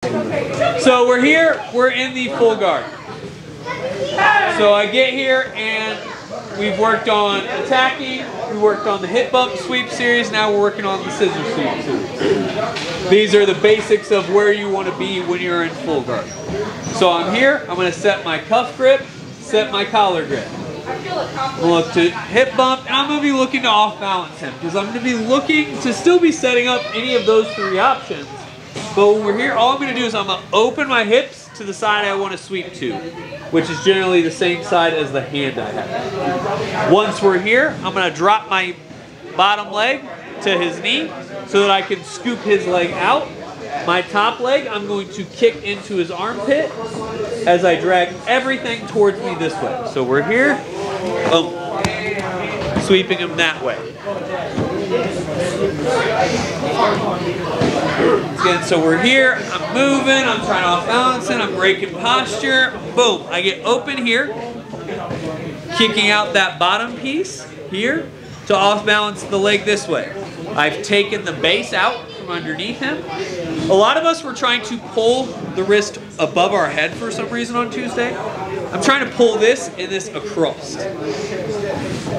So we're here, we're in the full guard. So I get here and we've worked on attacking, we worked on the hip bump sweep series, now we're working on the scissor sweep series. These are the basics of where you want to be when you're in full guard. So I'm here, I'm going to set my cuff grip, set my collar grip. I'm going to look to hip bump, and I'm going to be looking to off balance him because I'm going to be looking to still be setting up any of those three options. But when we're here, all I'm going to do is I'm going to open my hips to the side I want to sweep to, which is generally the same side as the hand I have. Once we're here, I'm going to drop my bottom leg to his knee so that I can scoop his leg out. My top leg, I'm going to kick into his armpit as I drag everything towards me this way. So we're here, boom, sweeping him that way. Again, so we're here, I'm moving, I'm trying to off balance it, I'm breaking posture, boom, I get open here, kicking out that bottom piece here to off balance the leg this way. I've taken the base out from underneath him. A lot of us were trying to pull the wrist above our head for some reason on Tuesday. I'm trying to pull this and this across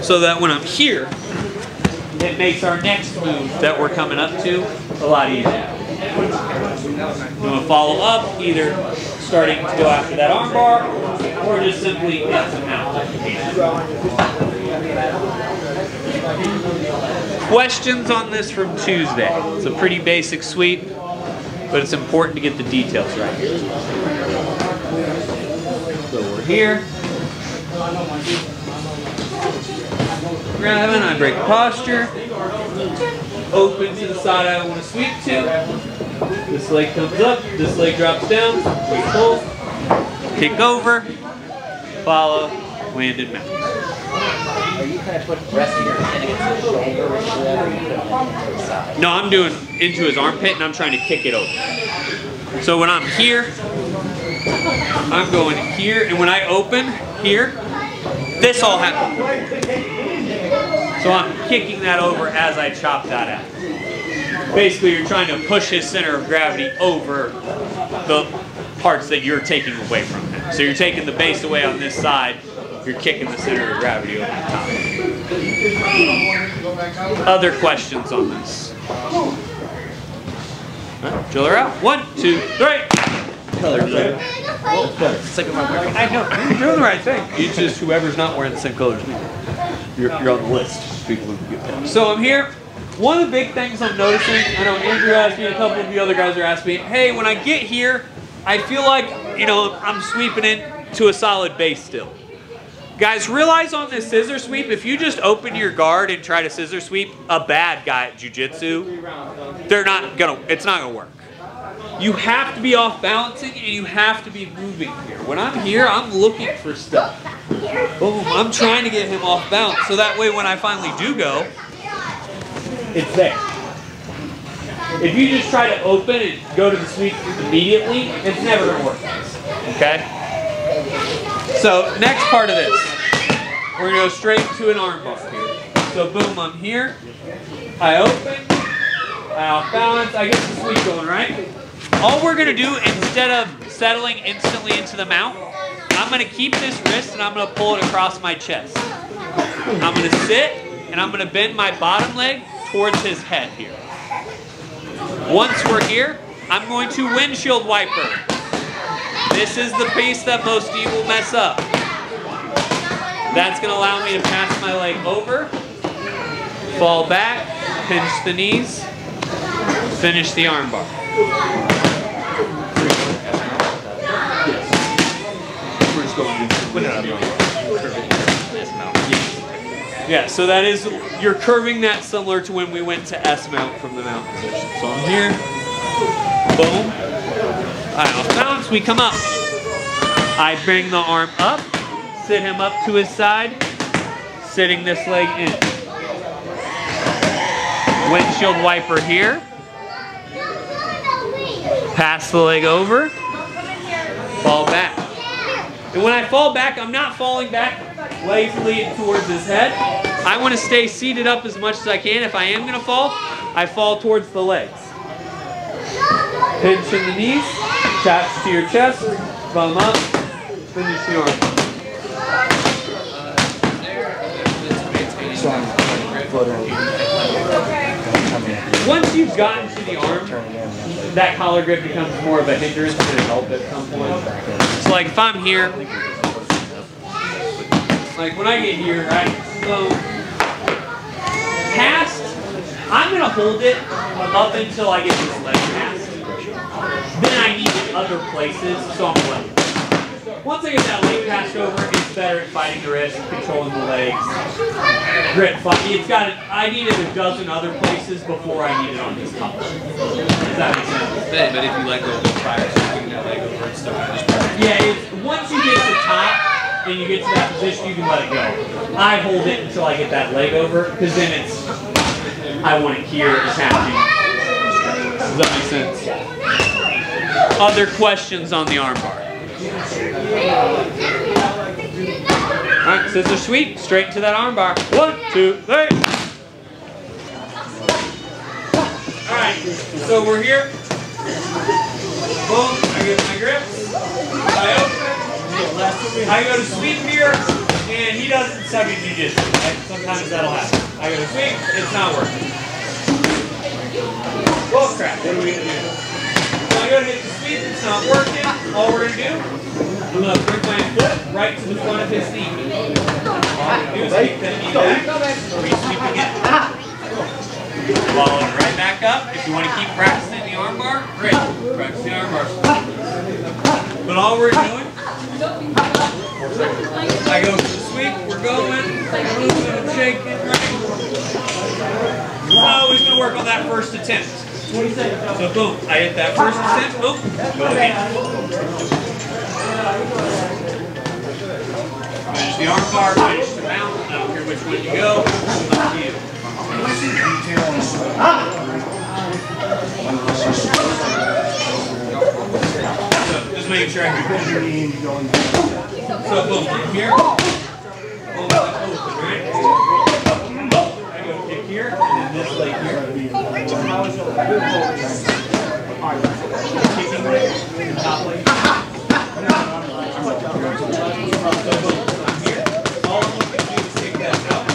so that when I'm here, it makes our next move that we're coming up to a lot easier. I'm going to follow up, either starting to go after that arm bar or just simply in some out. Questions on this from Tuesday? It's a pretty basic sweep, but it's important to get the details right. So we're here. Grabbing, I break posture. Open to the side I want to sweep to. This leg comes up, this leg drops down. We pull, kick over, follow, landed mount. Are you kind of resting your hand against the shoulder or whatever, or you put it to the side? No, I'm doing into his armpit and I'm trying to kick it over. So when I'm here, I'm going here, and when I open here, this all happens. So I'm kicking that over as I chop that out. Basically, you're trying to push his center of gravity over the parts that you're taking away from him. So you're taking the base away on this side, you're kicking the center of gravity over the top. Other questions on this? Right, drill her out. 1, 2, 3. Colors better. I know, you're doing the right thing. It's just whoever's not wearing the same color as me. You're on the list. People who get that. So I'm here. One of the big things I'm noticing, I know Andrew asked me, a couple of the other guys are asking me, hey, when I get here, I feel like, you know, I'm sweeping into a solid base still. Guys, realize on this scissor sweep, if you just open your guard and try to scissor sweep a bad guy at jiu-jitsu, it's not gonna work. You have to be off balancing and you have to be moving here. When I'm here, I'm looking for stuff. Boom, I'm trying to get him off balance so that way when I finally do go, it's there. If you just try to open and go to the sweep immediately, it's never gonna work. Okay? So next part of this, we're gonna go straight to an arm bar here. So boom, I'm here, I open, I off balance, I get the sweep going, right? All we're gonna do, instead of settling instantly into the mount, I'm gonna keep this wrist and I'm gonna pull it across my chest. I'm gonna sit and I'm gonna bend my bottom leg towards his head here. Once we're here, I'm going to windshield wiper. This is the piece that most of you will mess up. That's gonna allow me to pass my leg over, fall back, pinch the knees, finish the arm bar. Yeah, so that is, you're curving that similar to when we went to S mount from the mount position. So I'm here, boom, I off balance, we come up. I bring the arm up, sit him up to his side, sitting this leg in. Windshield wiper here, pass the leg over, fall back. And when I fall back, I'm not falling back lazily towards his head. I want to stay seated up as much as I can. If I am going to fall, I fall towards the legs. Pinch in the knees, attach to your chest, bum up, finish the arm. Once you've gotten to the arm, that collar grip becomes more of a hindrance than a help at some point. So like if I'm here, like when I get here, right, so past, I'm going to hold it up until I get this leg past. Then I need it other places, so I'm left. Once I get that leg passed over, it's better at fighting the wrist, controlling the legs. Grip, I need it a dozen other places before I need it on this collar. Does that make sense? But if you let go of the prior, swinging that leg over, it's still going to just Yeah, once you get to the top and you get to that position, you can let it go. I hold it until I get that leg over, because then it's, I want it here attaching. Does that make sense? Other questions on the arm bar? Alright, scissor sweep, straight into that arm bar. 1, 2, 3. Alright, so we're here. Boom, I get my grips. I open. I go to sweep here, and he doesn't suck at jiu-jitsu. Right? Sometimes that'll happen. I go to sweep, it's not working. Well, crap, what are we going to do? I go to hit the sweep, it's not working. All we're going to do, I'm going to bring my foot right to the front of his knee. All I'm going to do is kick that knee back, re-sweep again. Follow it right back up. If you want to keep practicing the arm bar, great. Practice the arm bar. But all we're doing, I go for the sweep, we're going, moving, shaking, right? Oh, he's going to work on that first attempt. So boom, I hit that first attempt, boom, go again. Finish the arm bar, finish the mount, I don't care which one you go, it's up to you. So just making sure I can So boom, from here, boom, open, right? I go kick here, and then this leg here. Kicking leg, top leg. So boom, from here, all I'm looking to do is take that out.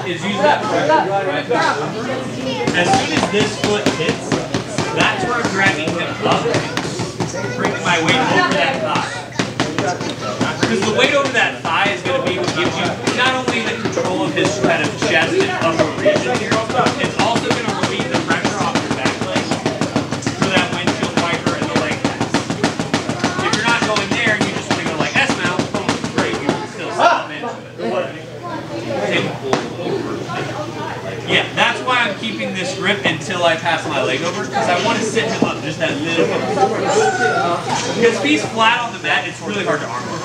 Is use that pressure right back. As soon as this foot hits, that's where I'm dragging him up and bringing my weight over that thigh. Because the weight over that thigh is going to be what gives you not only the control of his kind of chest and upper region here, it's also going to relieve the pressure off your back leg so that windshield wiper and the leg pass. If you're not going there, you just want to go like S mount, boom, great, you can still stop into it. Yeah, that's why I'm keeping this grip until I pass my leg over, because I want to sit him up just that little bit. Because if he's flat on the mat, it's really hard to arm work.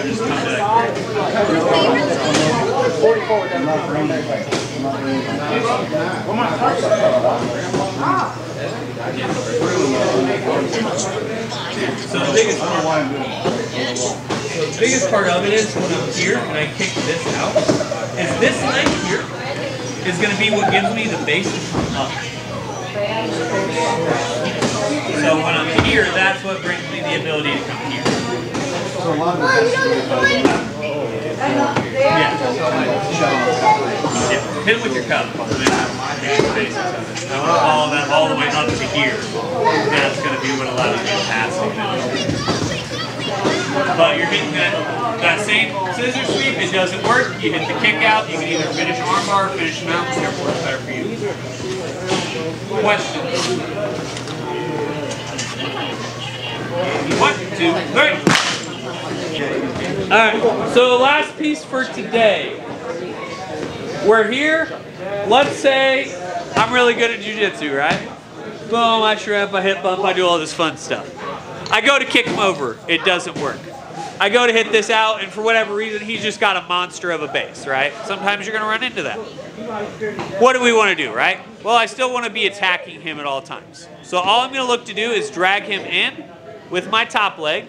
Just come back. So the biggest part of it is when I'm here and I kick this out, is this leg here is going to be what gives me the base to come up. So when I'm here, that's what brings me the ability to come here. Yeah. Hit it with your cup. I want to follow that all the way up to here. That's going to be what allows me to pass it. But you're hitting that same scissor sweep, it doesn't work, you hit the kick out, you can either finish arm bar or finish mount, whichever works better for you. Questions? 1, 2, 3. Alright, so last piece for today. We're here, let's say I'm really good at jiu-jitsu, right? Boom, I shrimp, I hip bump, I do all this fun stuff. I go to kick him over, it doesn't work. I go to hit this out, and for whatever reason, he's just got a monster of a base, right? Sometimes you're going to run into that. what do we want to do, right? Well, I still want to be attacking him at all times. So all I'm going to look to do is drag him in with my top leg,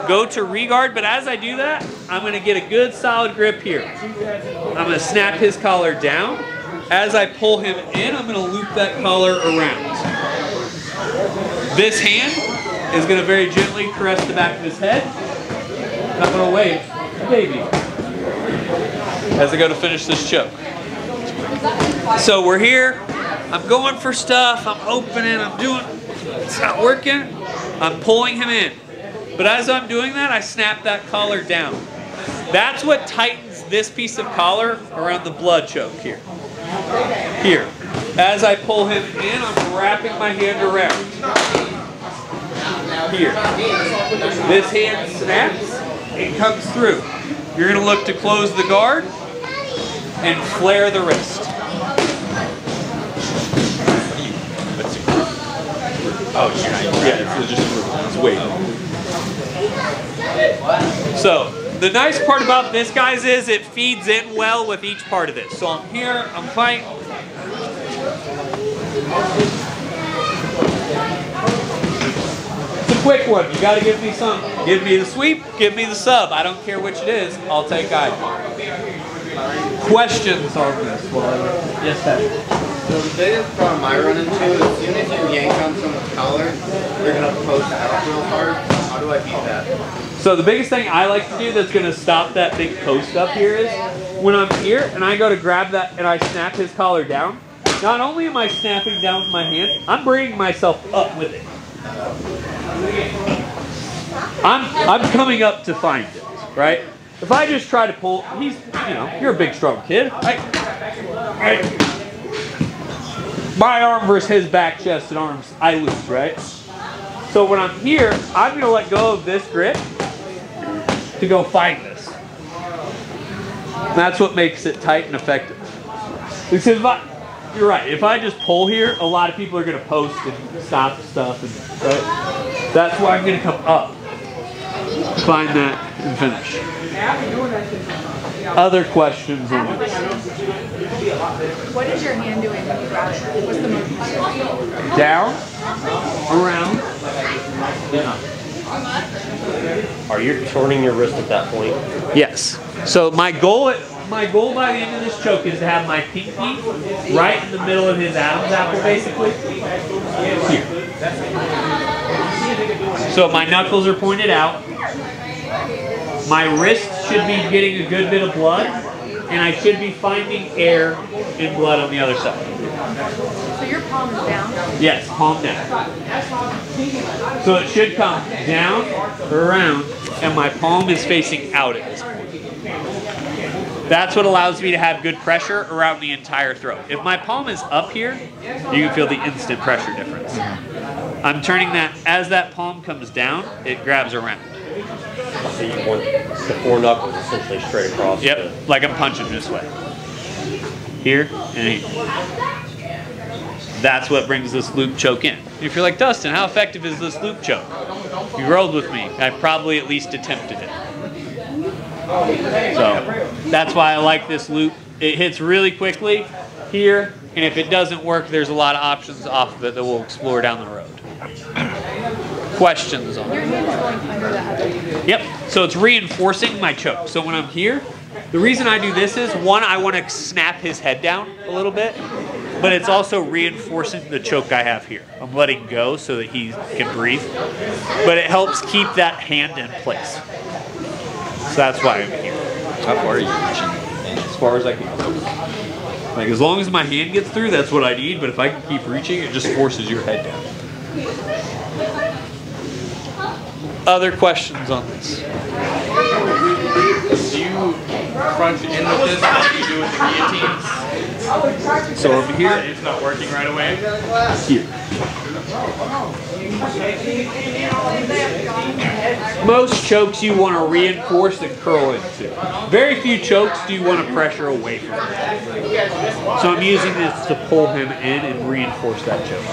go to regard, but as I do that, I'm going to get a good solid grip here. I'm going to snap his collar down. As I pull him in, I'm going to loop that collar around. This hand is going to very gently caress the back of his head. I'm going to wave, baby, as I go to finish this choke. So we're here, I'm going for stuff, I'm opening, I'm doing, it's not working, I'm pulling him in. But as I'm doing that, I snap that collar down. That's what tightens this piece of collar around the blood choke here. Here. As I pull him in, I'm wrapping my hand around. Here. This hand snaps, it comes through. You're going to look to close the guard and flare the wrist. Oh, yeah, it's just it's weight. So, the nice part about this, guys, is it feeds in well with each part of this. So I'm here, I'm fighting. It's a quick one. You got to give me something. Give me the sweep, give me the sub. I don't care which it is. I'll take either. Questions on this? Yes, Patrick. So the biggest problem I run into is as soon as you yank on someone's collar, they're going to post out real hard. How do I beat that? So the biggest thing I like to do that's going to stop that big post up here is when I'm here and I go to grab that and I snap his collar down, not only am I snapping down with my hand, I'm bringing myself up with it. I'm coming up to find it, right? If I just try to pull, you're a big strong kid. My arm versus his back, chest, and arms, I lose, right? So when I'm here, I'm going to let go of this grip to go find this. That's what makes it tight and effective. Because you're right, if I just pull here, a lot of people are going to post and stop stuff. And, right? That's why I'm going to come up, find that, and finish. Other questions on this? What is your hand doing when you grab it? What's the motion? Down, around, and up. Are you turning your wrist at that point? Yes. So my goal by the end of this choke is to have my pinky right in the middle of his Adam's apple, basically. Here. So my knuckles are pointed out. My wrist should be getting a good bit of blood, and I should be finding air and blood on the other side. So your palm is down? Yes, palm down. So it should come down, around, and my palm is facing out at this point. That's what allows me to have good pressure around the entire throat. If my palm is up here, you can feel the instant pressure difference. I'm turning that, as that palm comes down, it grabs around. So you want the four knuckles essentially straight across. Yep, like I'm punching this way. Here and here. That's what brings this loop choke in. If you're like, Dustin, how effective is this loop choke? You rolled with me. I probably at least attempted it. So that's why I like this loop. It hits really quickly here, and if it doesn't work, there's a lot of options off of it that we'll explore down the road. Questions on Your it? hand is going under the other. Yep, so it's reinforcing my choke. So when I'm here, the reason I do this is, one, I want to snap his head down a little bit, but it's also reinforcing the choke I have here. I'm letting go so that he can breathe, but it helps keep that hand in place. So that's why I'm here. How far are you reaching? As far as I can go. Like, as long as my hand gets through, that's what I need, but if I can keep reaching, it just forces your head down. Other questions on this? Do you crunch in with this like you do with the guillotines? So over here, It's not working right away? here. Most chokes you want to reinforce and curl into. Very few chokes do you want to pressure away from. So I'm using this to pull him in and reinforce that choke.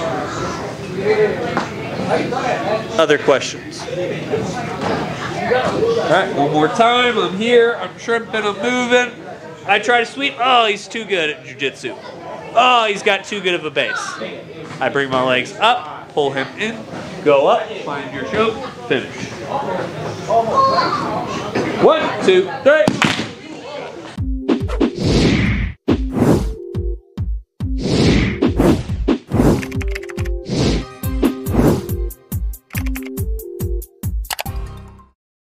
Other questions? All right, one more time. I'm here. I'm shrimping. I'm moving. I try to sweep. Oh, he's too good at jiu-jitsu. Oh, he's got too good of a base. I bring my legs up, pull him in, go up, find your choke, finish. 1, 2, 3.